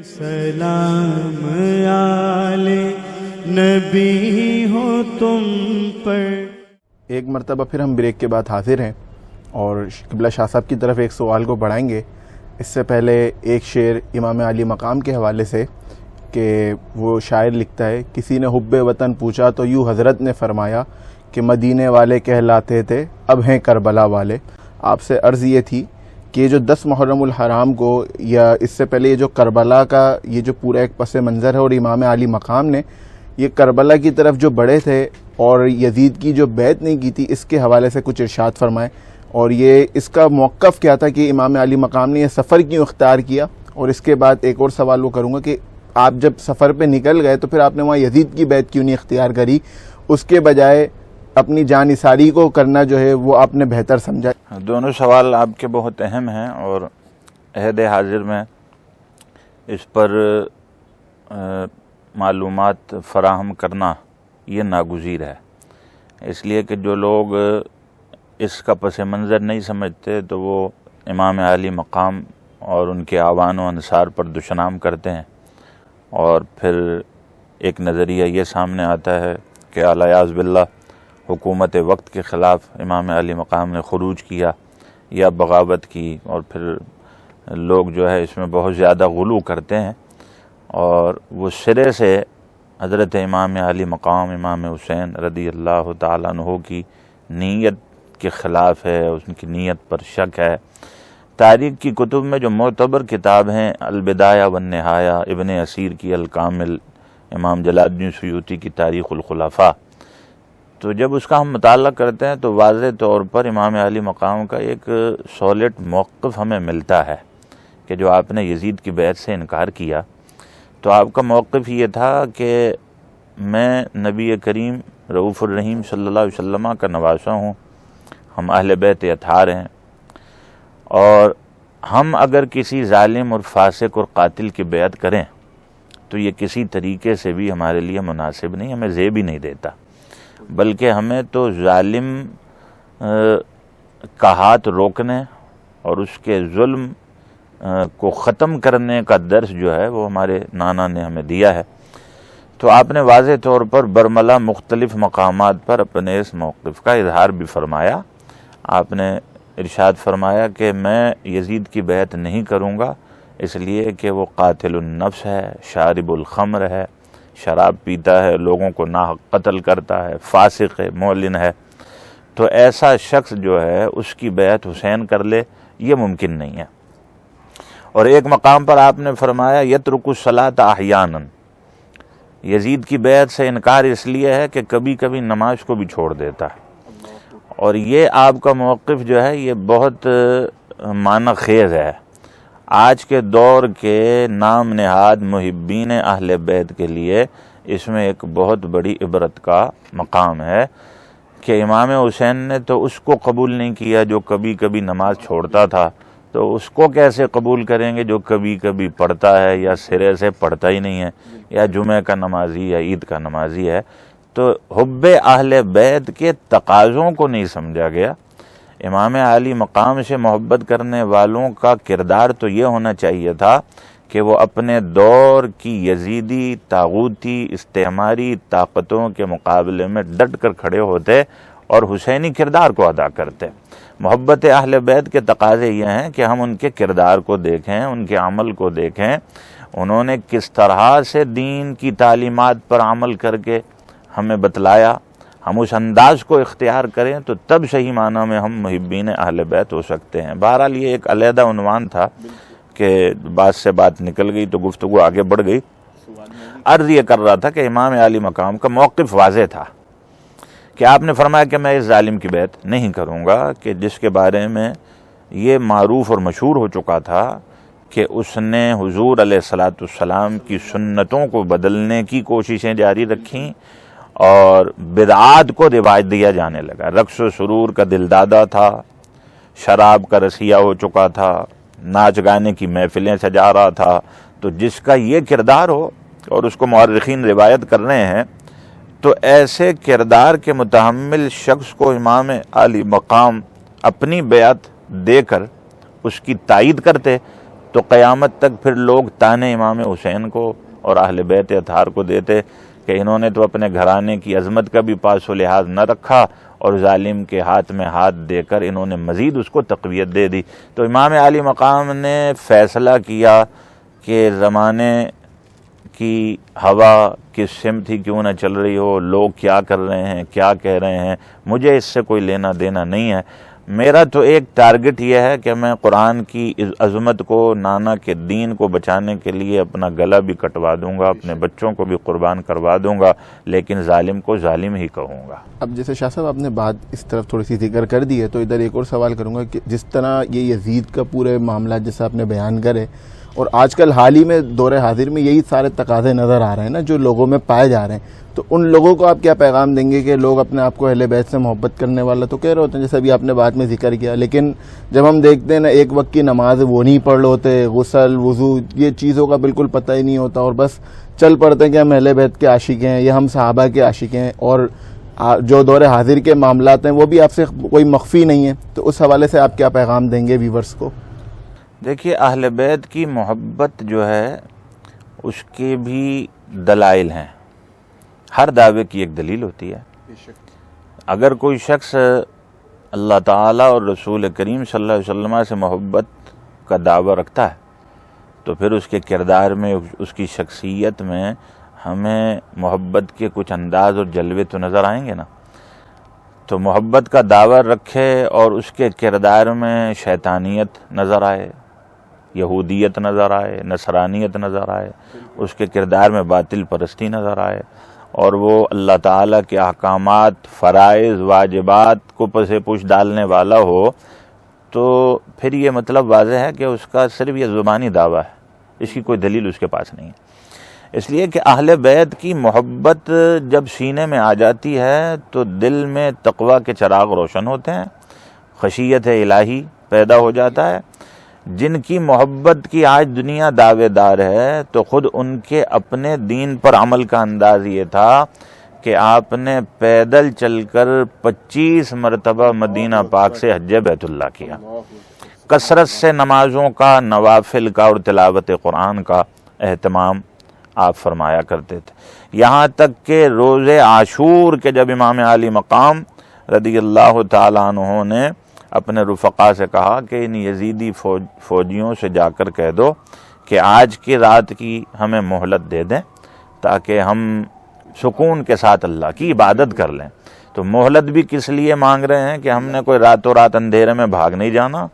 سلام آلے نبی ہو تم پر۔ ایک مرتبہ پھر ہم بریک کے بعد حاضر ہیں اور قبلہ شاہ صاحب کی طرف ایک سوال کو بڑھائیں گے۔ اس سے پہلے ایک شعر امام علی مقام کے حوالے سے کہ وہ شاعر لکھتا ہے، کسی نے حب وطن پوچھا تو یوں حضرت نے فرمایا کہ مدینے والے کہلاتے تھے اب ہیں کربلا والے۔ آپ سے عرض یہ تھی کہ جو 10 محرم الحرام کو یا اس سے پہلے یہ جو کربلا کا یہ جو پورا ایک پس منظر ہے اور امام علی مقام نے یہ کربلا کی طرف جو بڑھے تھے اور یزید کی جو بیعت نہیں کی تھی، اس کے حوالے سے کچھ ارشاد فرمائیں، اور یہ اس کا موقف کیا تھا کہ امام علی مقام نے یہ سفر کیوں اختیار کیا، اور اس کے بعد ایک اور سوال وہ کروں گا کہ آپ جب سفر پہ نکل گئے تو پھر آپ نے وہاں یزید کی بیعت کیوں نہیں اختیار کری، اس کے بجائے اپنی جان نثاری کو کرنا جو ہے وہ آپ نے بہتر سمجھا؟ دونوں سوال آپ کے بہت اہم ہیں اور عہد حاضر میں اس پر معلومات فراہم کرنا یہ ناگزیر ہے، اس لیے کہ جو لوگ اس کا پس منظر نہیں سمجھتے تو وہ امام علی مقام اور ان کے اعوان و انصار پر دشنام کرتے ہیں، اور پھر ایک نظریہ یہ سامنے آتا ہے کہ الیاذ باللہ حکومت وقت کے خلاف امام علی مقام نے خروج کیا یا بغاوت کی، اور پھر لوگ جو ہے اس میں بہت زیادہ غلو کرتے ہیں، اور وہ سرے سے حضرت امام علی مقام امام حسین رضی اللہ تعالیٰ عنہ کی نیت کے خلاف ہے، ان کی نیت پر شک ہے۔ تاریخ کی کتب میں جو معتبر کتاب ہیں البدایہ والنہایہ، ابن اسیر کی الکامل، امام جلال الدین سیوطی کی تاریخ الخلفاء، تو جب اس کا ہم مطالعہ کرتے ہیں تو واضح طور پر امام علی مقام کا ایک سالڈ موقف ہمیں ملتا ہے کہ جو آپ نے یزید کی بیعت سے انکار کیا تو آپ کا موقف یہ تھا کہ میں نبی کریم رؤوف الرحیم صلی اللہ علیہ وسلم کا نواسہ ہوں، ہم اہل بیت اطہار ہیں، اور ہم اگر کسی ظالم اور فاسق اور قاتل کی بیعت کریں تو یہ کسی طریقے سے بھی ہمارے لیے مناسب نہیں، ہمیں زیب ہی نہیں دیتا، بلکہ ہمیں تو ظالم کا ہاتھ روکنے اور اس کے ظلم کو ختم کرنے کا درس جو ہے وہ ہمارے نانا نے ہمیں دیا ہے۔ تو آپ نے واضح طور پر برملا مختلف مقامات پر اپنے اس موقف کا اظہار بھی فرمایا۔ آپ نے ارشاد فرمایا کہ میں یزید کی بیعت نہیں کروں گا اس لیے کہ وہ قاتل النفس ہے، شارب الخمر ہے، شراب پیتا ہے، لوگوں کو ناحق قتل کرتا ہے، فاسق ہے، معلن ہے، تو ایسا شخص جو ہے اس کی بیعت حسین کر لے یہ ممکن نہیں ہے۔ اور ایک مقام پر آپ نے فرمایا یترک الصلاۃ احیانا، یزید کی بیعت سے انکار اس لیے ہے کہ کبھی کبھی نماز کو بھی چھوڑ دیتا ہے، اور یہ آپ کا موقف جو ہے یہ بہت معنی خیز ہے۔ آج کے دور کے نام نہاد محبین اہل بیت کے لیے اس میں ایک بہت بڑی عبرت کا مقام ہے کہ امام حسین نے تو اس کو قبول نہیں کیا جو کبھی کبھی نماز چھوڑتا تھا، تو اس کو کیسے قبول کریں گے جو کبھی کبھی پڑھتا ہے یا سرے سے پڑھتا ہی نہیں ہے، یا جمعہ کا نمازی یا عید کا نمازی ہے۔ تو حب اہل بیت کے تقاضوں کو نہیں سمجھا گیا۔ امام علی مقام سے محبت کرنے والوں کا کردار تو یہ ہونا چاہیے تھا کہ وہ اپنے دور کی یزیدی طاغوتی استعماری طاقتوں کے مقابلے میں ڈٹ کر کھڑے ہوتے اور حسینی کردار کو ادا کرتے۔ محبت اہل بیت کے تقاضے یہ ہیں کہ ہم ان کے کردار کو دیکھیں، ان کے عمل کو دیکھیں، انہوں نے کس طرح سے دین کی تعلیمات پر عمل کر کے ہمیں بتلایا، ہم اس انداز کو اختیار کریں تو تب صحیح معنی میں ہم محبین اہل بیت ہو سکتے ہیں۔ بہرحال یہ ایک علیحدہ عنوان تھا کہ بات سے بات نکل گئی تو گفتگو آگے بڑھ گئی۔ عرض یہ کر رہا تھا کہ امام علی مقام کا موقف واضح تھا کہ آپ نے فرمایا کہ میں اس ظالم کی بیعت نہیں کروں گا، کہ جس کے بارے میں یہ معروف اور مشہور ہو چکا تھا کہ اس نے حضور علیہ الصلاۃ والسلام کی سنتوں کو بدلنے کی کوششیں جاری رکھیں اور بدعات کو رواج دیا جانے لگا۔ رقص و سرور کا دل دادا تھا، شراب کا رسیہ ہو چکا تھا، ناچ گانے کی محفلیں سجا رہا تھا۔ تو جس کا یہ کردار ہو اور اس کو مورخین روایت کر رہے ہیں تو ایسے کردار کے متحمل شخص کو امام علی مقام اپنی بیعت دے کر اس کی تائید کرتے تو قیامت تک پھر لوگ تانے امام حسین کو اور اہل بیت اطہار کو دیتے کہ انہوں نے تو اپنے گھرانے کی عظمت کا بھی پاس و لحاظ نہ رکھا اور ظالم کے ہاتھ میں ہاتھ دے کر انہوں نے مزید اس کو تقویت دے دی۔ تو امام عالی مقام نے فیصلہ کیا کہ زمانے کی ہوا کس سمت ہی کیوں نہ چل رہی ہو، لوگ کیا کر رہے ہیں، کیا کہہ رہے ہیں، مجھے اس سے کوئی لینا دینا نہیں ہے۔ میرا تو ایک ٹارگٹ یہ ہے کہ میں قرآن کی عظمت کو، نانا کے دین کو بچانے کے لیے اپنا گلا بھی کٹوا دوں گا، اپنے بچوں کو بھی قربان کروا دوں گا، لیکن ظالم کو ظالم ہی کہوں گا۔ اب جیسے شاہ صاحب آپ نے بات اس طرف تھوڑی سی ذکر کر دی ہے، تو ادھر ایک اور سوال کروں گا کہ جس طرح یہ یزید کا پورے معاملہ جیسا آپ نے بیان کرے، اور آج کل حال ہی میں دور حاضر میں یہی سارے تقاضے نظر آ رہے ہیں نا جو لوگوں میں پائے جا رہے ہیں، تو ان لوگوں کو آپ کیا پیغام دیں گے کہ لوگ اپنے آپ کو اہل بیت سے محبت کرنے والا تو کہہ رہے ہوتے ہیں، جیسے ابھی آپ نے بات میں ذکر کیا، لیکن جب ہم دیکھتے ہیں نا ایک وقت کی نماز وہ نہیں پڑھ ہوتے، غسل وضو یہ چیزوں کا بالکل پتہ ہی نہیں ہوتا، اور بس چل پڑتے ہیں کہ ہم اہل بیت کے عاشق ہیں یا ہم صحابہ کے عاشق ہیں، اور جو دور حاضر کے معاملات ہیں وہ بھی آپ سے کوئی مخفی نہیں ہے، تو اس حوالے سے آپ کیا پیغام دیں گے ویورز کو؟ دیکھیے، اہل بیت کی محبت جو ہے اس کے بھی دلائل ہیں، ہر دعوے کی ایک دلیل ہوتی ہے۔ اگر کوئی شخص اللہ تعالیٰ اور رسول کریم صلی اللہ علیہ وسلم سے محبت کا دعویٰ رکھتا ہے تو پھر اس کے کردار میں، اس کی شخصیت میں ہمیں محبت کے کچھ انداز اور جلوے تو نظر آئیں گے نا۔ تو محبت کا دعویٰ رکھے اور اس کے کردار میں شیطانیت نظر آئے، یہودیت نظر آئے، نصرانیت نظر آئے، اس کے کردار میں باطل پرستی نظر آئے، اور وہ اللہ تعالیٰ کے احکامات، فرائض، واجبات کو پس پش ڈالنے والا ہو، تو پھر یہ مطلب واضح ہے کہ اس کا صرف یہ زبانی دعویٰ ہے، اس کی کوئی دلیل اس کے پاس نہیں ہے۔ اس لیے کہ اہل بیت کی محبت جب سینے میں آ جاتی ہے تو دل میں تقویٰ کے چراغ روشن ہوتے ہیں، خشیت الہی پیدا ہو جاتا ہے۔ جن کی محبت کی آج دنیا دعوے دار ہے تو خود ان کے اپنے دین پر عمل کا انداز یہ تھا کہ آپ نے پیدل چل کر 25 مرتبہ مدینہ پاک سے حج بیت اللہ کیا، کثرت سے نمازوں کا، نوافل کا اور تلاوت قرآن کا اہتمام آپ فرمایا کرتے تھے، یہاں تک کہ روز عاشور کے جب امام عالی مقام رضی اللہ تعالیٰ عنہ نے اپنے رفقا سے کہا کہ ان یزیدی فوجیوں سے جا کر کہہ دو کہ آج کی رات کی ہمیں مہلت دے دیں تاکہ ہم سکون کے ساتھ اللہ کی عبادت کر لیں، تو مہلت بھی کس لیے مانگ رہے ہیں کہ ہم نے کوئی راتوں رات اندھیرے میں بھاگ نہیں جانا،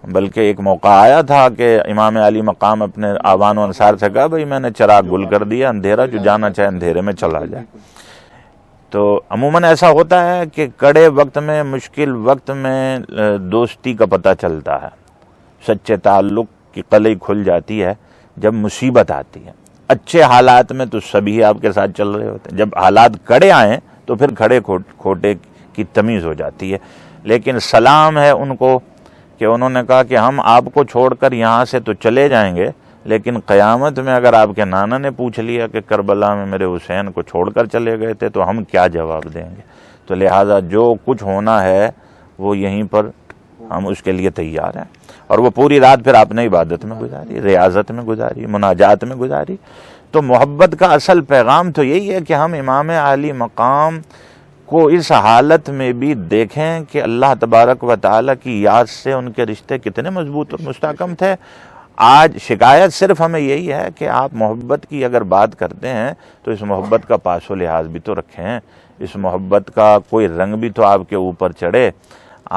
بلکہ ایک موقع آیا تھا کہ امام علی مقام اپنے آوان و انصار سے کہا بھئی میں نے چراغ گل کر دیا، اندھیرا جو جانا چاہے اندھیرے میں چلا جائے۔ تو عموماً ایسا ہوتا ہے کہ کڑے وقت میں، مشکل وقت میں دوستی کا پتہ چلتا ہے، سچے تعلق کی قلعی کھل جاتی ہے جب مصیبت آتی ہے۔ اچھے حالات میں تو سبھی آپ کے ساتھ چل رہے ہوتے ہیں، جب حالات کڑے آئیں تو پھر کھڑے کھوٹے کی تمیز ہو جاتی ہے۔ لیکن سلام ہے ان کو کہ انہوں نے کہا کہ ہم آپ کو چھوڑ کر یہاں سے تو چلے جائیں گے، لیکن قیامت میں اگر آپ کے نانا نے پوچھ لیا کہ کربلا میں میرے حسین کو چھوڑ کر چلے گئے تھے تو ہم کیا جواب دیں گے؟ تو لہٰذا جو کچھ ہونا ہے وہ یہیں پر ہم اس کے لیے تیار ہیں۔ اور وہ پوری رات پھر آپ نے عبادت میں گزاری، ریاضت میں گزاری، مناجات میں گزاری۔ تو محبت کا اصل پیغام تو یہی ہے کہ ہم امام عالی مقام کو اس حالت میں بھی دیکھیں کہ اللہ تبارک و تعالیٰ کی یاد سے ان کے رشتے کتنے مضبوط اور مستحکم تھے۔ آج شکایت صرف ہمیں یہی ہے کہ آپ محبت کی اگر بات کرتے ہیں تو اس محبت کا پاس و لحاظ بھی تو رکھیں، اس محبت کا کوئی رنگ بھی تو آپ کے اوپر چڑھے۔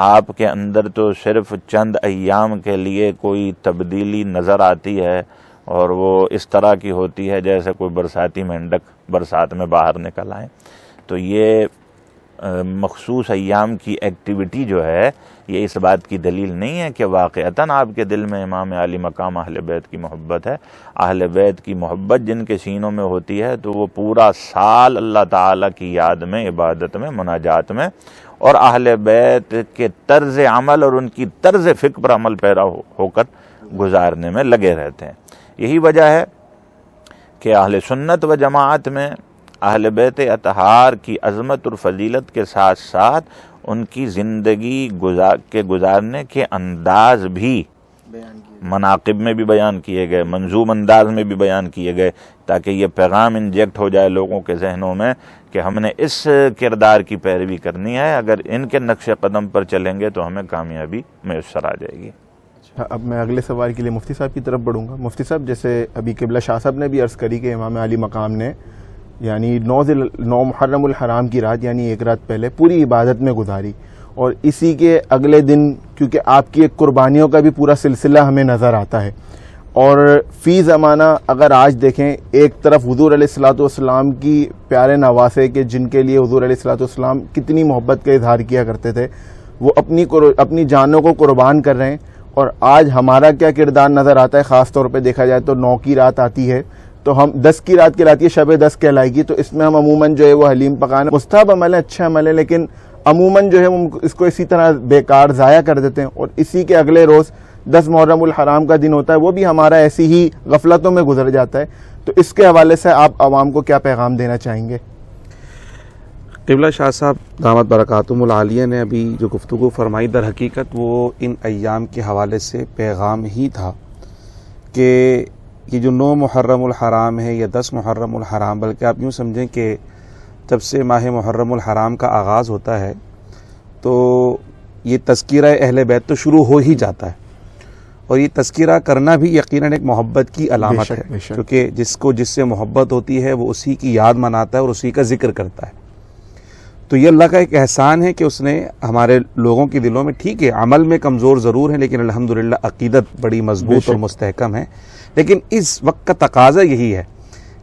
آپ کے اندر تو صرف چند ایام کے لیے کوئی تبدیلی نظر آتی ہے اور وہ اس طرح کی ہوتی ہے جیسے کوئی برساتی مینڈک برسات میں باہر نکل آئے۔ تو یہ مخصوص ایام کی ایکٹیویٹی جو ہے یہ اس بات کی دلیل نہیں ہے کہ واقعتاً آپ کے دل میں امام علی مقام اہل بیت کی محبت ہے۔ اہل بیت کی محبت جن کے سینوں میں ہوتی ہے تو وہ پورا سال اللہ تعالیٰ کی یاد میں، عبادت میں، مناجات میں اور اہل بیت کے طرز عمل اور ان کی طرز فکر پر عمل پیرا ہو کر گزارنے میں لگے رہتے ہیں۔ یہی وجہ ہے کہ اہل سنت و جماعت میں اہل بیت اطہار کی عظمت اور فضیلت کے ساتھ ساتھ ان کی زندگی کے گزارنے کے انداز بھی مناقب میں بھی بیان کیے گئے، منظوم انداز میں بھی بیان کیے گئے، تاکہ یہ پیغام انجیکٹ ہو جائے لوگوں کے ذہنوں میں کہ ہم نے اس کردار کی پیروی کرنی ہے، اگر ان کے نقش قدم پر چلیں گے تو ہمیں کامیابی میسر آ جائے گی۔ اب میں اگلے سوال کے لیے مفتی صاحب کی طرف بڑھوں گا۔ مفتی صاحب، جیسے ابھی قبلہ شاہ صاحب نے بھی عرض کری کہ امام علی مقام نے یعنی 9 محرم الحرام کی رات یعنی ایک رات پہلے پوری عبادت میں گزاری، اور اسی کے اگلے دن کیونکہ آپ کی ایک قربانیوں کا بھی پورا سلسلہ ہمیں نظر آتا ہے، اور فی زمانہ اگر آج دیکھیں ایک طرف حضور علیہ الصلوۃ والسلام کی پیارے نواسے کے جن کے لیے حضور علیہ الصلوۃ والسلام کتنی محبت کا اظہار کیا کرتے تھے، وہ اپنی جانوں کو قربان کر رہے ہیں، اور آج ہمارا کیا کردار نظر آتا ہے، خاص طور پہ دیکھا جائے تو 9 کی رات آتی ہے تو ہم 10 کی رات کہلاتی ہے، شب 10 کہلائے گی، تو اس میں ہم عموماً جو ہے وہ حلیم پکانا مستحب عمل ہے، اچھا عمل ہے، لیکن عموماً جو ہے وہ اس کو اسی طرح بیکار ضائع کر دیتے ہیں، اور اسی کے اگلے روز 10 محرم الحرام کا دن ہوتا ہے، وہ بھی ہمارا ایسی ہی غفلتوں میں گزر جاتا ہے۔ تو اس کے حوالے سے آپ عوام کو کیا پیغام دینا چاہیں گے؟ قبلہ شاہ صاحب دامت برکاتہم العالیہ نے ابھی جو گفتگو فرمائی، در حقیقت وہ ان ایام کے حوالے سے پیغام ہی تھا کہ یہ جو 9 محرم الحرام ہے یا 10 محرم الحرام، بلکہ آپ یوں سمجھیں کہ جب سے ماہ محرم الحرام کا آغاز ہوتا ہے تو یہ تذکرہ اہل بیت تو شروع ہو ہی جاتا ہے، اور یہ تذکرہ کرنا بھی یقیناً ایک محبت کی علامت ہے، کیونکہ جس سے محبت ہوتی ہے وہ اسی کی یاد مناتا ہے اور اسی کا ذکر کرتا ہے۔ تو یہ اللہ کا ایک احسان ہے کہ اس نے ہمارے لوگوں کے دلوں میں، ٹھیک ہے عمل میں کمزور ضرور ہیں لیکن الحمدللہ عقیدت بڑی مضبوط اور مستحکم ہے، لیکن اس وقت کا تقاضا یہی ہے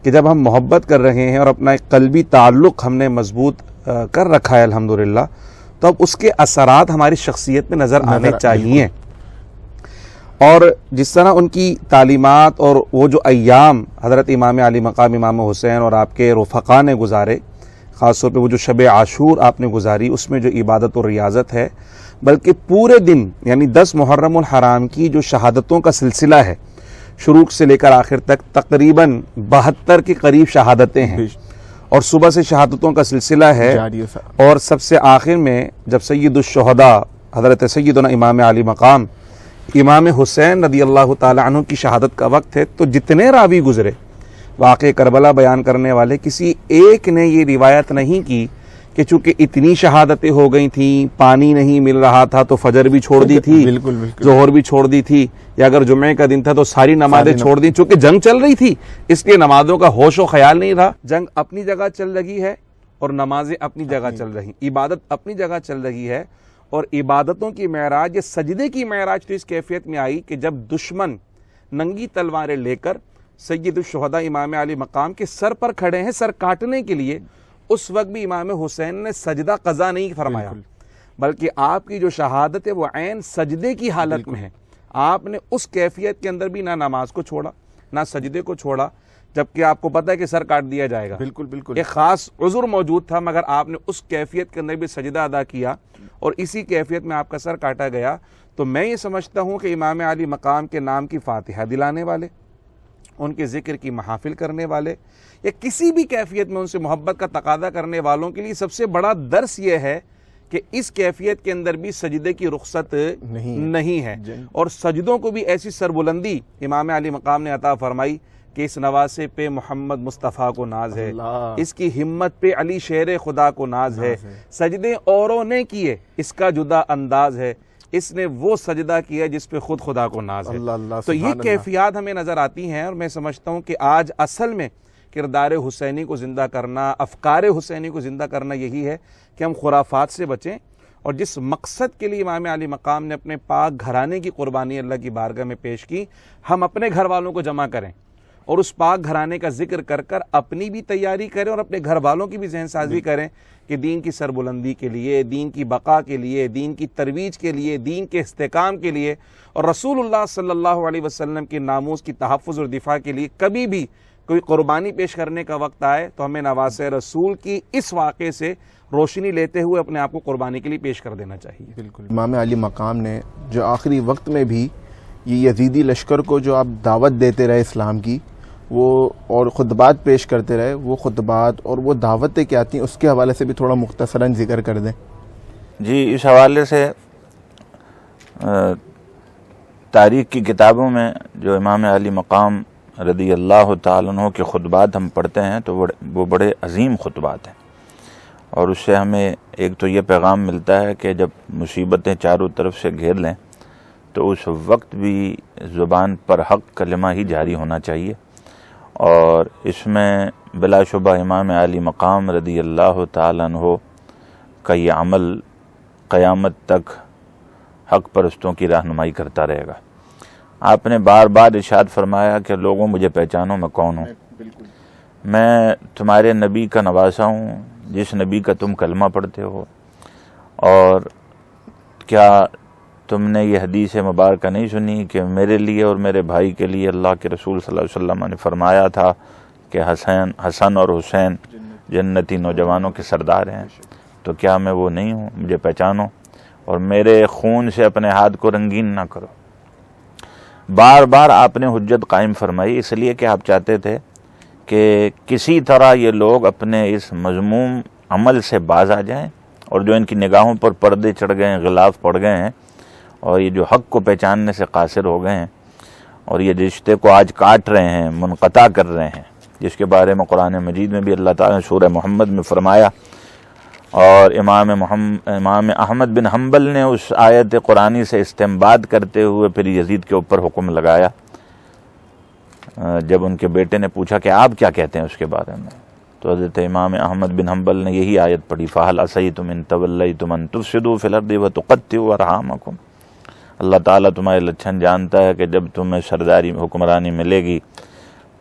کہ جب ہم محبت کر رہے ہیں اور اپنا ایک قلبی تعلق ہم نے مضبوط کر رکھا ہے الحمدللہ، تو اب اس کے اثرات ہماری شخصیت میں نظر آنے چاہیے، اور جس طرح ان کی تعلیمات اور وہ جو ایام حضرت امام علی مقام امام حسین اور آپ کے رفقا نے گزارے، خاص طور پہ وہ جو شب عاشور آپ نے گزاری، اس میں جو عبادت اور ریاضت ہے، بلکہ پورے دن یعنی 10 محرم الحرام کی جو شہادتوں کا سلسلہ ہے، شروع سے لے کر آخر تک تقریباً 72 کے قریب شہادتیں ہیں، اور صبح سے شہادتوں کا سلسلہ ہے، اور سب سے آخر میں جب سید الشہداء حضرت سیدنا امام علی مقام امام حسین رضی اللہ تعالی عنہ کی شہادت کا وقت ہے، تو جتنے راوی گزرے واقع کربلا بیان کرنے والے، کسی ایک نے یہ روایت نہیں کی کہ چونکہ اتنی شہادتیں ہو گئی تھیں، پانی نہیں مل رہا تھا تو فجر بھی چھوڑ دی تھی، ظہر بھی چھوڑ دی تھی، یا اگر جمعے کا دن تھا تو ساری نمازیں چھوڑ دی، چونکہ جنگ چل رہی تھی اس لیے نمازوں کا ہوش و خیال نہیں رہا۔ جنگ اپنی جگہ چل رہی ہے اور نمازیں اپنی جگہ چل رہی، عبادت اپنی جگہ چل رہی ہے، اور عبادتوں کی معراج یا سجدے کی معراج تو اس کیفیت میں آئی کہ جب دشمن ننگی تلواریں لے کر سید الشہداء امام علی مقام کے سر پر کھڑے ہیں سر کاٹنے کے لیے، اس وقت بھی امام حسین نے سجدہ قضا نہیں فرمایا، بلکہ آپ کی جو شہادت ہے وہ عین سجدے کی حالت میں ہے۔ آپ نے اس کیفیت کے اندر بھی نہ نماز کو چھوڑا نہ سجدے کو چھوڑا، جبکہ آپ کو پتہ ہے کہ سر کاٹ دیا جائے گا، بالکل ایک خاص عذر موجود تھا، مگر آپ نے اس کیفیت کے اندر بھی سجدہ ادا کیا اور اسی کیفیت میں آپ کا سر کاٹا گیا۔ تو میں یہ سمجھتا ہوں کہ امام علی مقام کے نام کی فاتحہ دلانے والے، ان کے ذکر کی محافل کرنے والے، یا کسی بھی کیفیت میں ان سے محبت کا تقاضا کرنے والوں کے لیے سب سے بڑا درس یہ ہے کہ اس کیفیت کے اندر بھی سجدے کی رخصت نہیں ہے، اور سجدوں کو بھی ایسی سربلندی امام علی مقام نے عطا فرمائی کہ اس نواسے پہ محمد مصطفیٰ کو ناز ہے، اس کی ہمت پہ علی شیر خدا کو ناز ہے، سجدے اوروں نے کیے اس کا جدا انداز ہے، اس نے وہ سجدہ کیا جس پہ خود خدا کو ناز ہے۔ تو یہ کیفیات ہمیں نظر آتی ہیں، اور میں سمجھتا ہوں کہ آج اصل میں کردار حسینی کو زندہ کرنا، افکار حسینی کو زندہ کرنا یہی ہے کہ ہم خرافات سے بچیں، اور جس مقصد کے لیے امام علی مقام نے اپنے پاک گھرانے کی قربانی اللہ کی بارگاہ میں پیش کی، ہم اپنے گھر والوں کو جمع کریں اور اس پاک گھرانے کا ذکر کر کر اپنی بھی تیاری کریں اور اپنے گھر والوں کی بھی ذہن سازی کریں کہ دین کی سربلندی کے لیے، دین کی بقا کے لیے، دین کی ترویج کے لیے، دین کے استحکام کے لیے، اور رسول اللہ صلی اللہ علیہ وسلم کے ناموس کی تحفظ اور دفاع کے لیے کبھی بھی کوئی قربانی پیش کرنے کا وقت آئے تو ہمیں نواسے رسول کی اس واقعے سے روشنی لیتے ہوئے اپنے آپ کو قربانی کے لیے پیش کر دینا چاہیے۔ بالکل امام علی مقام نے جو آخری وقت میں بھی یہ یزیدی لشکر کو جو آپ دعوت دیتے رہے اسلام کی، وہ اور خطبات پیش کرتے رہے، وہ خطبات اور وہ دعوتیں کیا تھیں، اس کے حوالے سے بھی تھوڑا مختصراً ذکر کر دیں۔ جی، اس حوالے سے تاریخ کی کتابوں میں جو امام علی مقام رضی اللہ تعالیٰ عنہ کے خطبات ہم پڑھتے ہیں تو وہ بڑے عظیم خطبات ہیں، اور اس سے ہمیں ایک تو یہ پیغام ملتا ہے کہ جب مصیبتیں چاروں طرف سے گھیر لیں تو اس وقت بھی زبان پر حق کلمہ ہی جاری ہونا چاہیے، اور اس میں بلا شبہ امام علی مقام رضی اللہ تعالیٰ عنہ کا یہ عمل قیامت تک حق پرستوں کی رہنمائی کرتا رہے گا۔ آپ نے بار بار ارشاد فرمایا کہ لوگوں مجھے پہچانو میں کون ہوں، میں تمہارے نبی کا نواسا ہوں جس نبی کا تم کلمہ پڑھتے ہو، اور کیا تم نے یہ حدیث مبارکہ نہیں سنی کہ میرے لیے اور میرے بھائی کے لیے اللہ کے رسول صلی اللہ علیہ وسلم نے فرمایا تھا کہ حسن اور حسین جنتی نوجوانوں کے سردار ہیں، تو کیا میں وہ نہیں ہوں؟ مجھے پہچانو اور میرے خون سے اپنے ہاتھ کو رنگین نہ کرو۔ بار بار آپ نے حجت قائم فرمائی، اس لیے کہ آپ چاہتے تھے کہ کسی طرح یہ لوگ اپنے اس مذموم عمل سے باز آ جائیں، اور جو ان کی نگاہوں پر پردے چڑھ گئے ہیں، غلاف پڑ گئے ہیں، اور یہ جو حق کو پہچاننے سے قاصر ہو گئے ہیں، اور یہ رشتے کو آج کاٹ رہے ہیں، منقطع کر رہے ہیں، جس کے بارے میں قرآن مجید میں بھی اللہ تعالیٰ نے سورہ محمد میں فرمایا، اور امام احمد بن حنبل نے اس آیت قرآنی سے استنباط کرتے ہوئے پھر یزید کے اوپر حکم لگایا۔ جب ان کے بیٹے نے پوچھا کہ آپ کیا کہتے ہیں اس کے بارے میں، تو حضرت امام احمد بن حنبل نے یہی آیت پڑھی، فَهَلْ عَصَيْتُمْ إِن تَوَلَّيْتُمْ أَن تُفْسِدُوا فِي الْأَرْضِ وَتُقَطِّعُوا أَرْحَامَكُمْ۔ اللہ تعالیٰ تمہارے لچھن جانتا ہے کہ جب تمہیں سرداری حکمرانی ملے گی،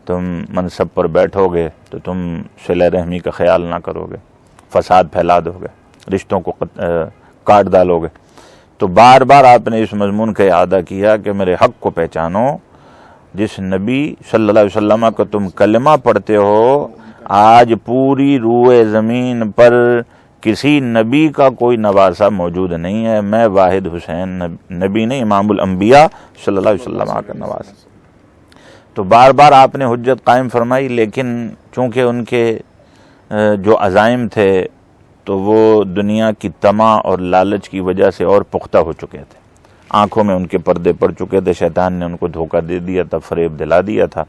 تم منصب پر بیٹھو گے تو تم صلہ رحمی کا خیال نہ کرو گے، فساد پھیلا دو گے، رشتوں کو کاٹ ڈالو گے۔ تو بار بار آپ نے اس مضمون کا اعادہ کیا کہ میرے حق کو پہچانو، جس نبی صلی اللہ علیہ وسلم کا تم کلمہ پڑھتے ہو، آج پوری روئے زمین پر کسی نبی کا کوئی نواسا موجود نہیں ہے، میں واحد حسین نبی نہیں، امام الانبیاء صلی اللہ علیہ وسلم کا نواسا۔ تو بار بار آپ نے حجت قائم فرمائی، لیکن چونکہ ان کے جو عزائم تھے تو وہ دنیا کی طمع اور لالچ کی وجہ سے اور پختہ ہو چکے تھے، آنکھوں میں ان کے پردے پڑ چکے تھے، شیطان نے ان کو دھوکہ دے دیا تھا، فریب دلا دیا تھا۔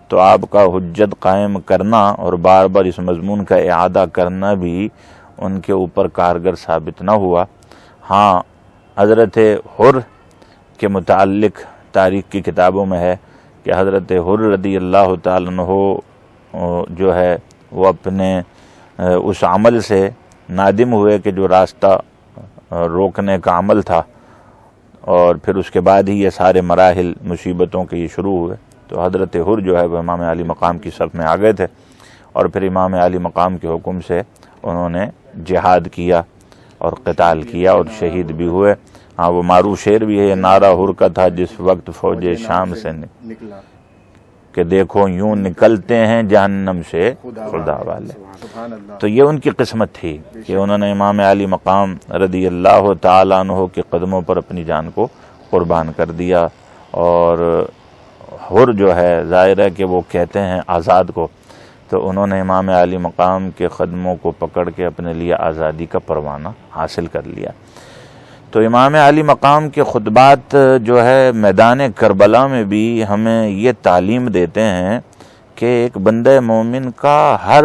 تو آپ کا حجت قائم کرنا اور بار بار اس مضمون کا اعادہ کرنا بھی ان کے اوپر کارگر ثابت نہ ہوا۔ ہاں، حضرت حر کے متعلق تاریخ کی کتابوں میں ہے کہ حضرت حر رضی اللہ تعالیٰ عنہ جو ہے وہ اپنے اس عمل سے نادم ہوئے کہ جو راستہ روکنے کا عمل تھا، اور پھر اس کے بعد ہی یہ سارے مراحل مصیبتوں کے یہ شروع ہوئے۔ تو حضرت حر جو ہے وہ امام علی مقام کی صف میں آ گئے تھے، اور پھر امام علی مقام کے حکم سے انہوں نے جہاد کیا اور قتال کیا اور شہید بھی ہوئے۔ ہاں، وہ معروف شعر بھی ہے، یہ نعرہ حر کا تھا جس وقت فوج شام سے نکلا کہ دیکھو یوں نکلتے ہیں جہنم سے خدا والے۔ تو یہ ان کی قسمت تھی کہ انہوں نے امام علی مقام رضی اللہ تعالیٰ عنہ کے قدموں پر اپنی جان کو قربان کر دیا، اور حر جو ہے ظاہر ہے کہ وہ کہتے ہیں آزاد کو، تو انہوں نے امام علی مقام کے قدموں کو پکڑ کے اپنے لیے آزادی کا پروانہ حاصل کر لیا۔ تو امام علی مقام کے خطبات جو ہے میدان کربلا میں بھی ہمیں یہ تعلیم دیتے ہیں کہ ایک بندہ مومن کا ہر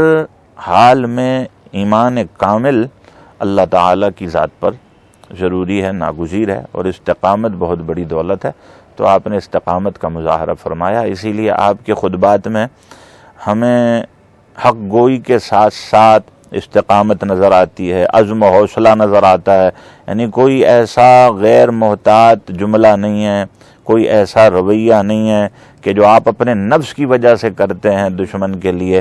حال میں ایمان کامل اللہ تعالیٰ کی ذات پر ضروری ہے، ناگزیر ہے، اور استقامت بہت بڑی دولت ہے۔ تو آپ نے استقامت کا مظاہرہ فرمایا، اسی لیے آپ کے خطبات میں ہمیں حق گوئی کے ساتھ ساتھ استقامت نظر آتی ہے، عزم و حوصلہ نظر آتا ہے، یعنی کوئی ایسا غیر محتاط جملہ نہیں ہے، کوئی ایسا رویہ نہیں ہے کہ جو آپ اپنے نفس کی وجہ سے کرتے ہیں دشمن کے لیے۔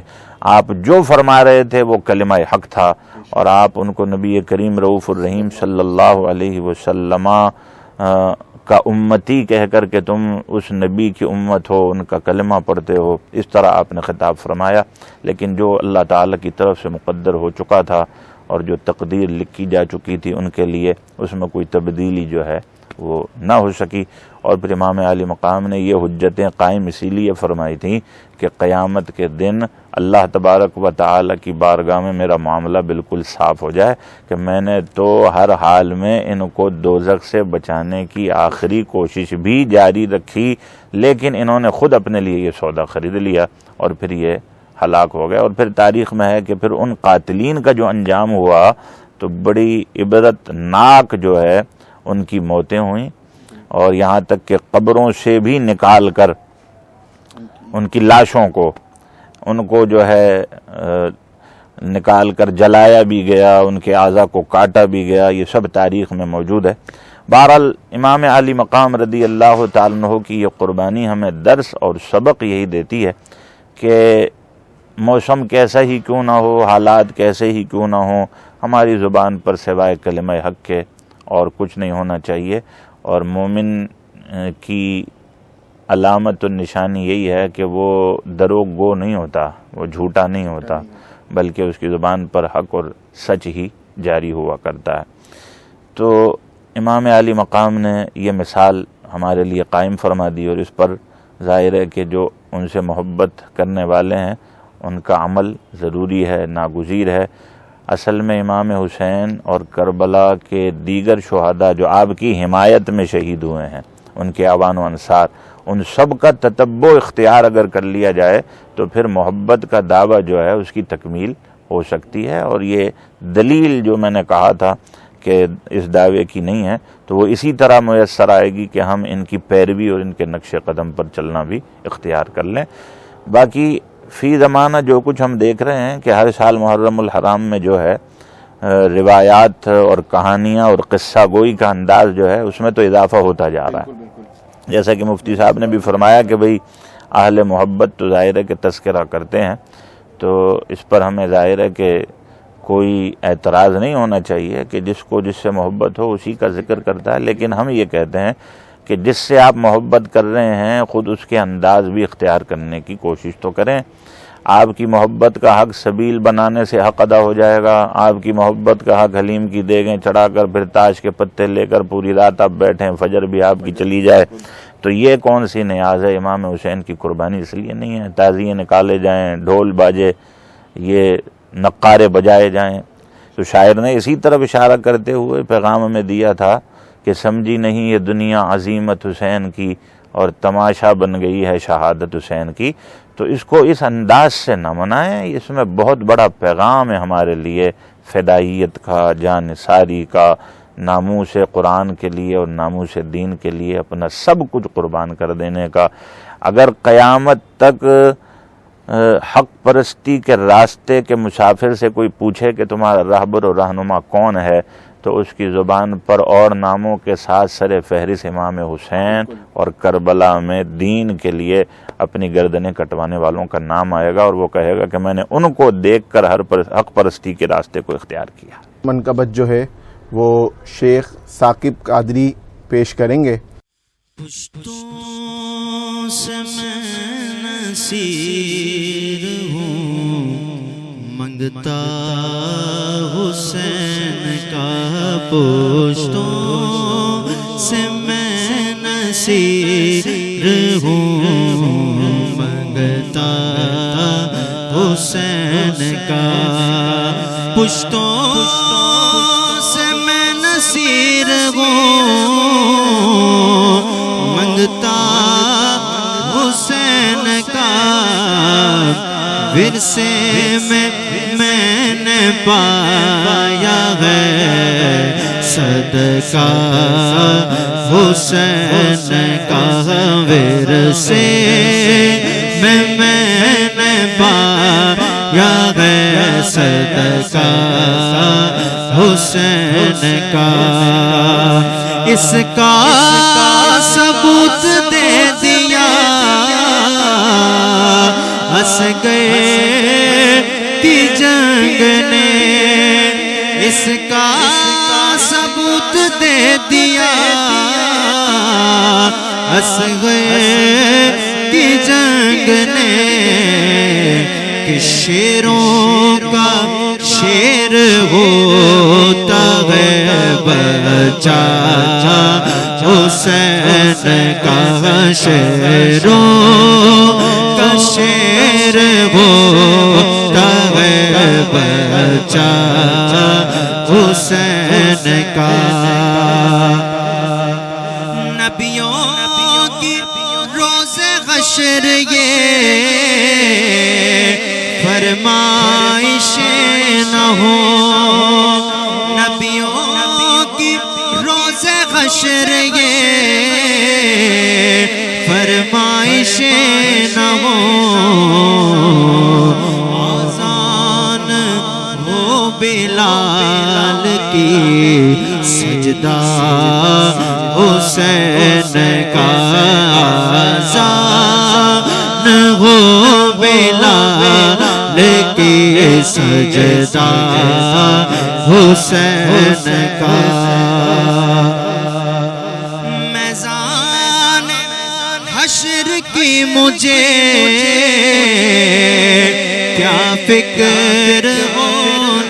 آپ جو فرما رہے تھے وہ کلمہ حق تھا، اور آپ ان کو نبی کریم رؤوف الرحیم صلی اللہ علیہ وسلم کا امتی کہہ کر کے تم اس نبی کی امت ہو، ان کا کلمہ پڑھتے ہو، اس طرح آپ نے خطاب فرمایا۔ لیکن جو اللہ تعالیٰ کی طرف سے مقدر ہو چکا تھا اور جو تقدیر لکھی جا چکی تھی ان کے لیے، اس میں کوئی تبدیلی جو ہے وہ نہ ہو سکی۔ اور پھر امام عالی مقام نے یہ حجتیں قائم اسی لیے فرمائی تھیں کہ قیامت کے دن اللہ تبارک و تعالی کی بارگاہ میں میرا معاملہ بالکل صاف ہو جائے کہ میں نے تو ہر حال میں ان کو دوزخ سے بچانے کی آخری کوشش بھی جاری رکھی، لیکن انہوں نے خود اپنے لیے یہ سودا خرید لیا اور پھر یہ ہلاک ہو گئے۔ اور پھر تاریخ میں ہے کہ پھر ان قاتلین کا جو انجام ہوا تو بڑی عبرت ناک جو ہے ان کی موتیں ہوئیں، اور یہاں تک کہ قبروں سے بھی نکال کر ان کی لاشوں کو ان کو جو ہے نکال کر جلایا بھی گیا، ان کے اعضاء کو کاٹا بھی گیا، یہ سب تاریخ میں موجود ہے۔ بہرحال امام عالی مقام رضی اللہ تعالیٰ عنہ کی یہ قربانی ہمیں درس اور سبق یہی دیتی ہے کہ موسم کیسا ہی کیوں نہ ہو، حالات کیسے ہی کیوں نہ ہوں، ہماری زبان پر سوائے کلمہ حق کے اور کچھ نہیں ہونا چاہیے۔ اور مومن کی علامت و نشانی یہی ہے کہ وہ دروغ گو نہیں ہوتا، وہ جھوٹا نہیں ہوتا، بلکہ اس کی زبان پر حق اور سچ ہی جاری ہوا کرتا ہے۔ تو امام عالی مقام نے یہ مثال ہمارے لیے قائم فرما دی، اور اس پر ظاہر ہے کہ جو ان سے محبت کرنے والے ہیں ان کا عمل ضروری ہے، ناگزیر ہے۔ اصل میں امام حسین اور کربلا کے دیگر شہداء جو آپ کی حمایت میں شہید ہوئے ہیں، ان کے اعوان و انصار، ان سب کا تتبع اختیار اگر کر لیا جائے تو پھر محبت کا دعویٰ جو ہے اس کی تکمیل ہو سکتی ہے۔ اور یہ دلیل جو میں نے کہا تھا کہ اس دعوے کی نہیں ہے تو وہ اسی طرح میسر آئے گی کہ ہم ان کی پیروی اور ان کے نقش قدم پر چلنا بھی اختیار کر لیں۔ باقی فی زمانہ جو کچھ ہم دیکھ رہے ہیں کہ ہر سال محرم الحرام میں جو ہے روایات اور کہانیاں اور قصہ گوئی کا انداز جو ہے اس میں تو اضافہ ہوتا جا رہا ہے۔ جیسا کہ مفتی صاحب نے بھی فرمایا کہ بھئی اہل محبت تو ظاہر ہے کہ تذکرہ کرتے ہیں، تو اس پر ہمیں ظاہر ہے کہ کوئی اعتراض نہیں ہونا چاہیے کہ جس کو جس سے محبت ہو اسی کا ذکر کرتا ہے، لیکن ہم یہ کہتے ہیں کہ جس سے آپ محبت کر رہے ہیں خود اس کے انداز بھی اختیار کرنے کی کوشش تو کریں۔ آپ کی محبت کا حق سبیل بنانے سے حق ادا ہو جائے گا، آپ کی محبت کا حق حلیم کی دیگیں چڑھا کر پھر تاش کے پتے لے کر پوری رات آپ بیٹھیں، فجر بھی آپ کی چلی جائے، تو یہ کون سی نیاز ہے؟ امام حسین کی قربانی اس لیے نہیں ہے تعزیے نکالے جائیں، ڈھول باجے، یہ نقارے بجائے جائیں۔ تو شاعر نے اسی طرف اشارہ کرتے ہوئے پیغام میں دیا تھا کہ سمجھی نہیں یہ دنیا عظیمت حسین کی اور تماشا بن گئی ہے شہادت حسین کی۔ تو اس کو اس انداز سے نہ منائیں، اس میں بہت بڑا پیغام ہے ہمارے لیے فدائیت کا، جان نثاری کا، ناموس قرآن کے لیے اور ناموس دین کے لیے اپنا سب کچھ قربان کر دینے کا۔ اگر قیامت تک حق پرستی کے راستے کے مسافر سے کوئی پوچھے کہ تمہارا رہبر و رہنما کون ہے تو اس کی زبان پر اور ناموں کے ساتھ سر فہرست امام حسین اور کربلا میں دین کے لیے اپنی گردنیں کٹوانے والوں کا نام آئے گا، اور وہ کہے گا کہ میں نے ان کو دیکھ کر حق پرستی کے راستے کو اختیار کیا۔ منقبت جو ہے وہ شیخ ثاقب قادری پیش کریں گے۔ پشتوں سے میں نصیر ہوں منگتا حسین کا، پشتوں سے میں نصیر ہوں منگتا حسین کا، پشتوں سے میں نصیر ہوں منگتا حسین کا، ورثے میں نے پایا ہے صدقہ حسین کا، ورثے میں نے پایا ہے صدقہ حسین کا، اس کا ثبوت دے دیا اصغر کی جنگ نے، اس کا ثبوت دے دیا اصغر کی جنگ نے، کہ شیروں کا شیر ہوتا ہے بچہ حسین کا شیروں کا شیر ہوتا ہے بچہ حسین کا نبیوں کی روز حشر یہ فرمائش نہ ہو نبیوں کی روز حشر یہ فرمائش نہ ہو آذان ہو بلال کی سجدہ حسین کا آذان ہو بلال کی سجدہ حسین کا میزان حشر کی مجھے کیا فکر ہو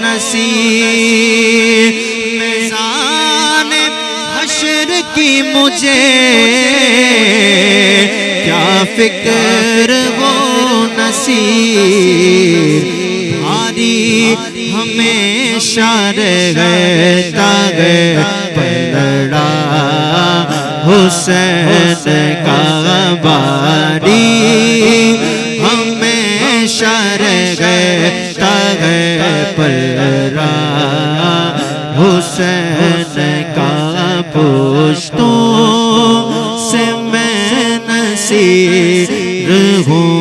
نصیب میزان حشر کی مجھے کیا فکر ہو نصیب بھاری ہمیشہ رہتا ہے پلڑا حسین کا باری ہمیشہ رہتا ہے پلڑا حسین کا پشتوں سے میں نصیر ہوں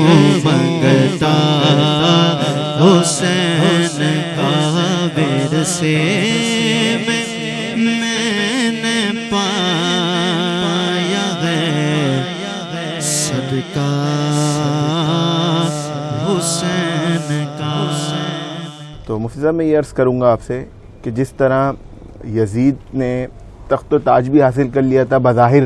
منگتا حسین کا ورثے میں نے پایا ہے صدقہ حسین کا. تو مفتی صاحب میں یہ عرض کروں گا آپ سے کہ جس طرح یزید نے تخت و تاج بھی حاصل کر لیا تھا بظاہر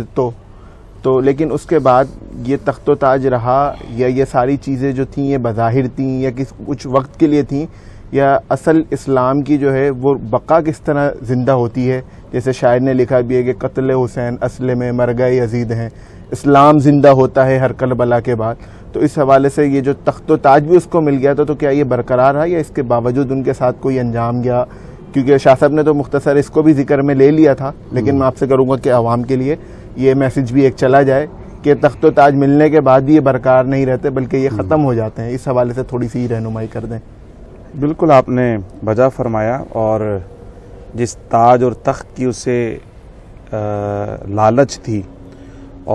تو لیکن اس کے بعد یہ تخت و تاج رہا یا یہ ساری چیزیں جو تھیں یہ بظاہر تھیں یا کچھ وقت کے لیے تھیں یا اصل اسلام کی جو ہے وہ بقا کس طرح زندہ ہوتی ہے؟ جیسے شاعر نے لکھا بھی ہے کہ قتل حسین اصل میں مرگہ یزید ہیں، اسلام زندہ ہوتا ہے ہر کربلا کے بعد. تو اس حوالے سے یہ جو تخت و تاج بھی اس کو مل گیا تھا تو کیا یہ برقرار رہا یا اس کے باوجود ان کے ساتھ کوئی انجام گیا؟ کیونکہ شاہ صاحب نے تو مختصر اس کو بھی ذکر میں لے لیا تھا، لیکن میں آپ سے کروں گا کہ عوام کے لیے یہ میسج بھی ایک چلا جائے کہ تخت و تاج ملنے کے بعد بھی یہ برقرار نہیں رہتے بلکہ یہ ختم ہو جاتے ہیں. اس حوالے سے تھوڑی سی رہنمائی کر دیں. بالکل آپ نے بجا فرمایا، اور جس تاج اور تخت کی اسے لالچ تھی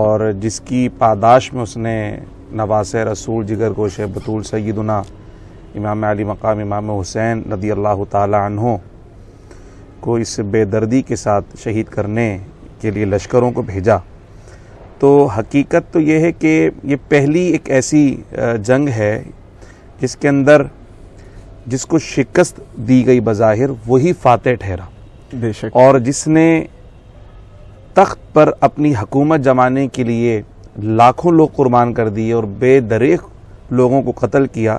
اور جس کی پاداش میں اس نے نواس رسول جگر گوش بطول سیدنا امام علی مقام امام حسین رضی اللہ تعالی عنہ کو اس بے دردی کے ساتھ شہید کرنے کے لیے لشکروں کو بھیجا، تو حقیقت تو یہ ہے کہ یہ پہلی ایک ایسی جنگ ہے جس کے اندر جس کو شکست دی گئی بظاہر وہی فاتح ٹھہرا، بے شک، اور جس نے تخت پر اپنی حکومت جمانے کے لیے لاکھوں لوگ قربان کر دیے اور بے دریغ لوگوں کو قتل کیا،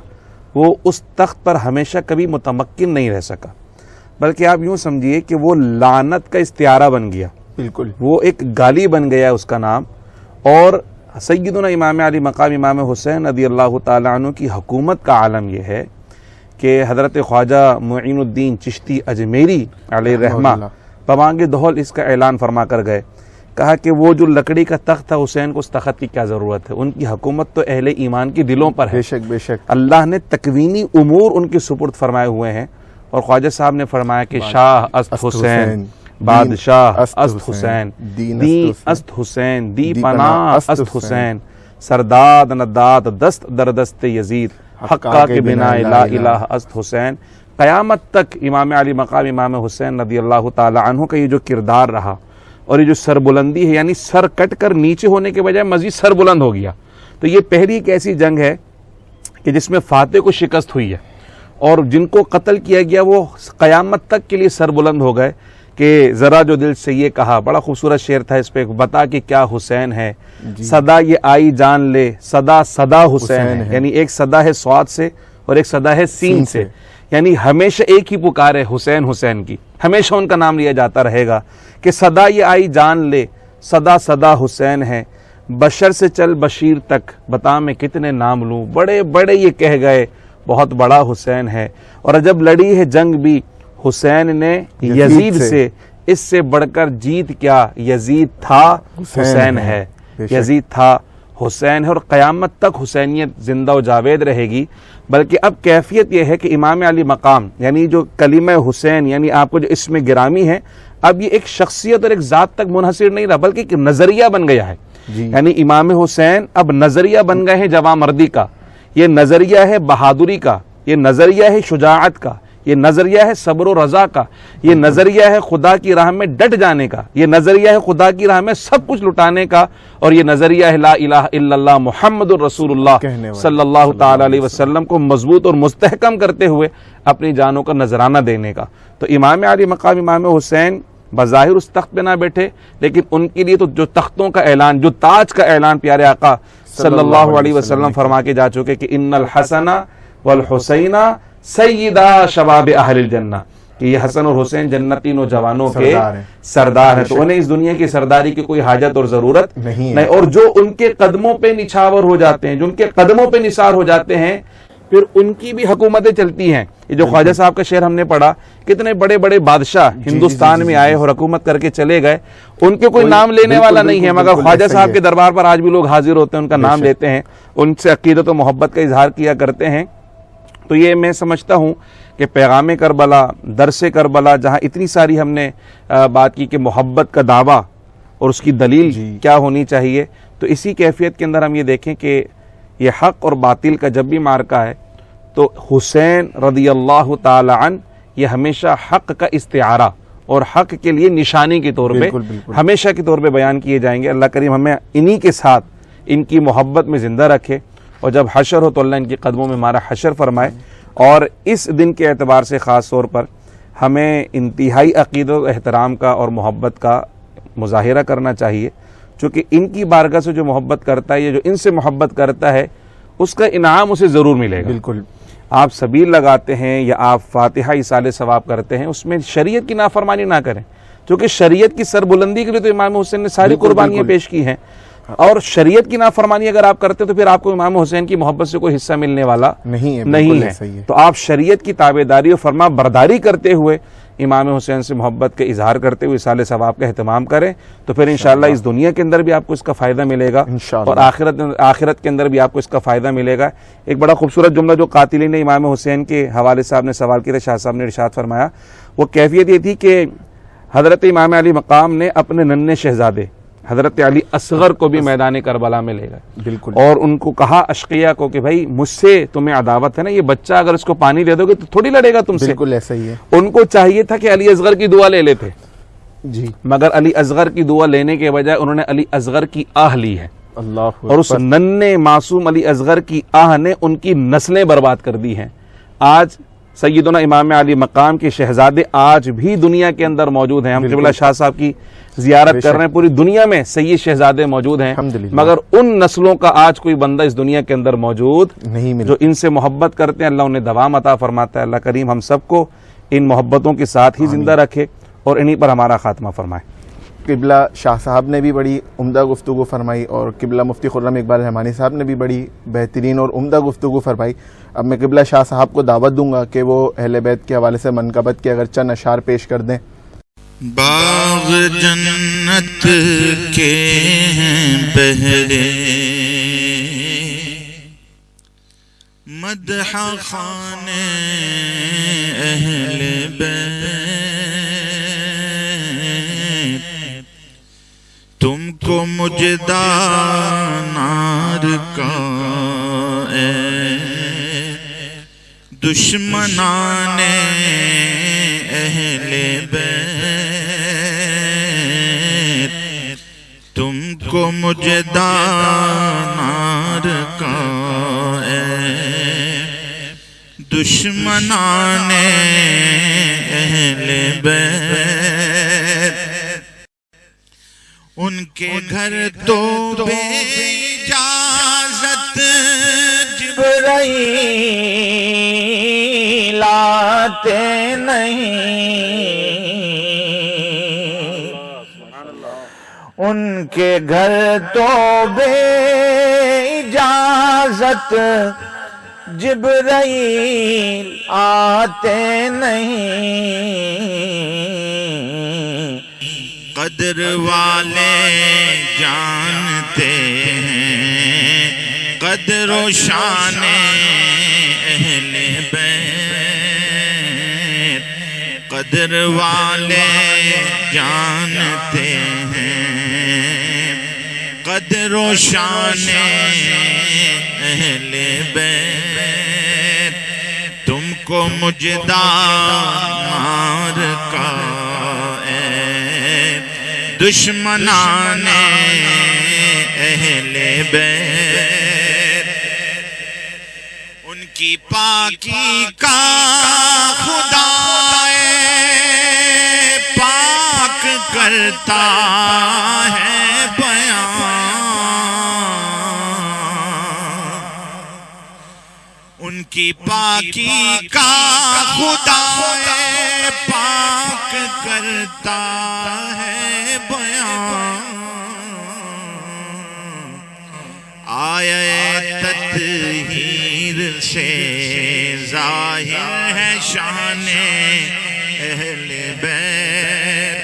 وہ اس تخت پر ہمیشہ کبھی متمکن نہیں رہ سکا، بلکہ آپ یوں سمجھیے کہ وہ لعنت کا استعارہ بن گیا. بالکل، وہ ایک گالی بن گیا اس کا نام. اور سیدنا امام علی مقام امام حسین رضی اللہ تعالی عنہ کی حکومت کا عالم یہ ہے کہ حضرت خواجہ معین الدین چشتی اجمیری علیہ الرحمہ ببانگ دہل اس کا اعلان فرما کر گئے، کہا کہ وہ جو لکڑی کا تخت تھا حسین کو اس تخت کی کیا ضرورت ہے، ان کی حکومت تو اہل ایمان کے دلوں پر ہے. بے شک بے شک، اللہ نے تکوینی امور ان کے سپرد فرمائے ہوئے ہیں. اور خواجہ صاحب نے فرمایا کہ شاہ است حسین، بادشاہ است حسین، دین است حسین، دی پناہ است حسین، سرداد نداد دست در دست یزید، حقا کے بنا لا الہ است حسین. قیامت تک امام علی مقام امام حسین رضی اللہ تعالی عنہ کا یہ جو کردار رہا اور یہ جو سربلندی ہے، یعنی سر کٹ کر نیچے ہونے کے بجائے مزید سر بلند ہو گیا. تو یہ پہلی ایک ایسی جنگ ہے کہ جس میں فاتح کو شکست ہوئی ہے اور جن کو قتل کیا گیا وہ قیامت تک کے لیے سر بلند ہو گئے. کہ ذرا جو دل سے یہ کہا، بڑا خوبصورت شعر تھا اس پہ، بتا کہ کیا حسین ہے، صدا یہ آئی جان لے، صدا صدا حسین ہے. یعنی ایک صدا ہے صاد سے اور ایک صدا ہے سین سے، یعنی ہمیشہ ایک ہی پکار ہے حسین حسین کی، ہمیشہ ان کا نام لیا جاتا رہے گا کہ صدا یہ آئی جان لے، صدا صدا حسین ہے، بشر سے چل بشیر تک، بتا میں کتنے نام لوں، بڑے بڑے یہ کہہ گئے بہت بڑا حسین ہے۔ اور جب لڑی ہے جنگ بھی حسین نے یزید سے، اس سے بڑھ کر جیت کیا، یزید تھا حسین ہے، یزید تھا حسین ہے، اور قیامت تک حسینیت زندہ و جاوید رہے گی۔ بلکہ اب کیفیت یہ ہے کہ امام علی مقام یعنی جو کلمہ حسین یعنی آپ کو جو اسم گرامی ہے، اب یہ ایک شخصیت اور ایک ذات تک منحصر نہیں رہا بلکہ ایک نظریہ بن گیا ہے۔ یعنی امام حسین اب نظریہ بن گئے ہیں جواں مردی کا، یہ نظریہ ہے بہادری کا، یہ نظریہ ہے شجاعت کا، یہ نظریہ ہے صبر و رضا کا، یہ نظریہ ہے خدا کی راہ میں ڈٹ جانے کا، یہ نظریہ ہے خدا کی راہ میں سب کچھ لٹانے کا، اور یہ نظریہ ہے لا الہ الا اللہ محمد الرسول اللہ صلی اللہ تعالی علیہ وسلم کو مضبوط اور مستحکم کرتے ہوئے اپنی جانوں کا نذرانہ دینے کا۔ تو امام علی مقام امام حسین بظاہر اس تخت پہ نہ بیٹھے، لیکن ان کے لیے تو جو تختوں کا اعلان، جو تاج کا اعلان پیارے آقا صلی اللہ علیہ وسلم فرما کے جا چکے کہ ان الحسن والحسین سیدہ شباب اہل الجنہ، کہ یہ حسن اور حسین جنتی نوجوانوں کے سردار ہیں، تو انہیں اس دنیا کی سرداری کی کوئی حاجت اور ضرورت نہیں، اور جو ان کے قدموں پہ نچھاور ہو جاتے ہیں، جو ان کے قدموں پہ نثار ہو جاتے ہیں، پھر ان کی بھی حکومتیں چلتی ہیں۔ یہ جو خواجہ صاحب کا شعر ہم نے پڑھا، کتنے بڑے بڑے بادشاہ ہندوستان میں آئے اور حکومت کر کے چلے گئے، ان کے کوئی نام لینے والا نہیں ہے، مگر خواجہ صاحب کے دربار پر آج بھی لوگ حاضر ہوتے ہیں، ان کا نام لیتے ہیں، ان سے عقیدت و محبت کا اظہار کیا کرتے ہیں۔ تو یہ میں سمجھتا ہوں کہ پیغام کربلا، درس کربلا، جہاں اتنی ساری ہم نے بات کی کہ محبت کا دعویٰ اور اس کی دلیل کیا ہونی چاہیے، تو اسی کیفیت کے اندر ہم یہ دیکھیں کہ یہ حق اور باطل کا جب بھی معرکہ ہے تو حسین رضی اللہ تعالی عنہ یہ ہمیشہ حق کا استعارہ اور حق کے لیے نشانی کے طور پہ ہمیشہ کے طور پہ بیان کیے جائیں گے۔ اللہ کریم ہمیں انہی کے ساتھ ان کی محبت میں زندہ رکھے، اور جب حشر ہو تو اللہ ان کے قدموں میں ہمارا حشر فرمائے۔ اور اس دن کے اعتبار سے خاص طور پر ہمیں انتہائی عقیدت و احترام کا اور محبت کا مظاہرہ کرنا چاہیے، چونکہ ان کی بارگاہ سے جو محبت کرتا ہے یا جو ان سے محبت کرتا ہے اس کا انعام اسے ضرور ملے گا۔ بالکل، آپ سبیل لگاتے ہیں یا آپ فاتحہ ایصال ثواب کرتے ہیں، اس میں شریعت کی نافرمانی نہ کریں، کیونکہ شریعت کی سربلندی کے لیے تو امام حسین نے ساری قربانیاں پیش کی ہیں، اور شریعت کی نافرمانی اگر آپ کرتے تو پھر آپ کو امام حسین کی محبت سے کوئی حصہ ملنے والا نہیں ہے۔ تو آپ شریعت کی تابعداری اور فرما برداری کرتے ہوئے امام حسین سے محبت کا اظہار کرتے ہوئے ایصال ثواب کا اہتمام کریں، تو پھر انشاءاللہ اس دنیا کے اندر بھی آپ کو اس کا فائدہ ملے گا، اور آخرت کے اندر بھی آپ کو اس کا فائدہ ملے گا۔ ایک بڑا خوبصورت جملہ جو قاتلین امام حسین کے حوالے سے آپ نے سوال کیا، شاہ صاحب نے ارشاد فرمایا، وہ کیفیت یہ تھی کہ حضرت امام علی مقام نے اپنے ننھے شہزادے حضرت علی اصغر کو بھی میدان کربلا میں لے گئے، بالکل، اور ان کو کہا اشقیہ کو کہ بھائی مجھ سے تمہیں عداوت ہے نا، یہ بچہ اگر اس کو پانی دے دو گے تو تھوڑی لڑے گا تم سے۔ بالکل ایسا ہی ہے۔ ان کو چاہیے تھا کہ علی اصغر کی دعا لے لیتے، جی، مگر علی اصغر کی دعا لینے کے بجائے انہوں نے علی اصغر کی آہ لی ہے، اللہ، اور اس ننھے معصوم علی اصغر کی آہ نے ان کی نسلیں برباد کر دی ہیں۔ آج سیدنا امام علی مقام کے شہزادے آج بھی دنیا کے اندر موجود ہیں۔ ہم قبلہ شاہ صاحب کی زیارت کر رہے ہیں، پوری دنیا میں سید شہزادے موجود ہیں، مگر ان نسلوں کا آج کوئی بندہ اس دنیا کے اندر موجود نہیں جو ان سے محبت کرتے ہیں۔ اللہ انہیں دوام عطا فرماتا ہے۔ اللہ کریم ہم سب کو ان محبتوں کے ساتھ ہی زندہ رکھے اور انہی پر ہمارا خاتمہ فرمائے۔ قبلہ شاہ صاحب نے بھی بڑی عمدہ گفتگو فرمائی، اور قبلہ مفتی خرم اقبال رحمانی صاحب نے بھی بڑی بہترین اور عمدہ گفتگو فرمائی۔ اب میں قبلہ شاہ صاحب کو دعوت دوں گا کہ وہ اہل بیت کے حوالے سے منقبت کے اگر چند اشعار پیش کر دیں۔ باغ جنت کے ہیں پہلے، مدح خانے اہل بیت، تم کو مجدہ نار کا اے دشمنان اہل بیت، تم کو مجدہ نار کا اے دشمنان اہل بیت، ان کے گھر تو بے اجازت جبرائیل آتے نہیں، ان کے گھر تو بے اجازت جبرائیل آتے نہیں، قدر والے جانتے ہیں قدر و شان اہل بیت، قدر والے جانتے ہیں قدر و شان اہل بیت، تم کو مجدہ مار کا دشمنان اہل بیت، ان کی پاکی کا خدا پاک کرتا ہے بیان، ان کی پاکی کا خدا پاک کرتا ہے بیان، آیت تطہیر سے ظاہر ہے شان اہل بیت،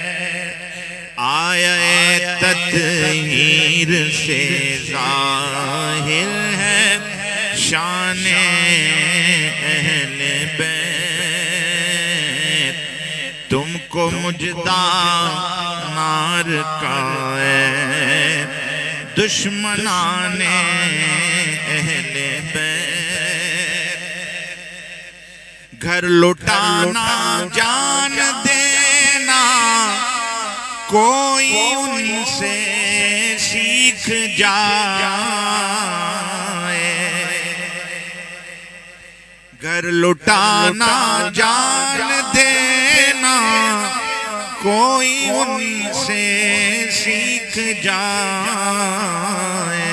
آیت تطہیر سے ظاہر ہے شان اہل بیت، تم کو مجدہ نار کا دشمنان اہل بیت، گھر لٹانا جان دینا کوئی ان سے سیکھ جائے، گھر لٹانا جان دینا کوئی ان سے سیکھ جائے،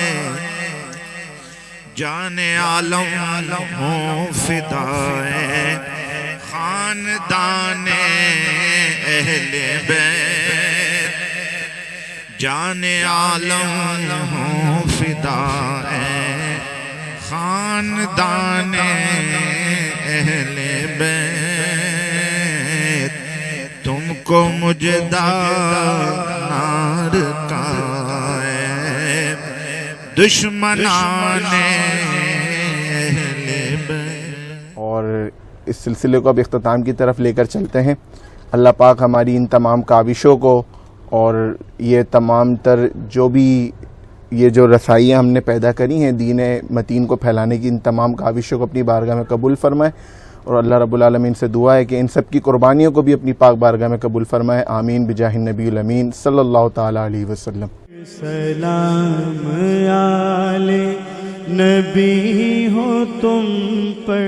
جان عالم ہوں فدائے خاندان اہل بیت، جان عالم ہوں فدائے خاندان اہل بیت، تم کو مجدہ نار کا دشمنان اہل بیت۔ اور اس سلسلے کو اب اختتام کی طرف لے کر چلتے ہیں۔ اللہ پاک ہماری ان تمام کاوشوں کو اور یہ تمام تر جو بھی یہ جو رسائیاں ہم نے پیدا کری ہیں دین متین کو پھیلانے کی، ان تمام کاوشوں کو اپنی بارگاہ میں قبول فرمائے، اور اللہ رب العالمین سے دعا ہے کہ ان سب کی قربانیوں کو بھی اپنی پاک بارگاہ میں قبول فرمائے، آمین بجاہ النبی الامین صلی اللہ تعالی علیہ وسلم۔ سلام آلِ نبی ہو تم پر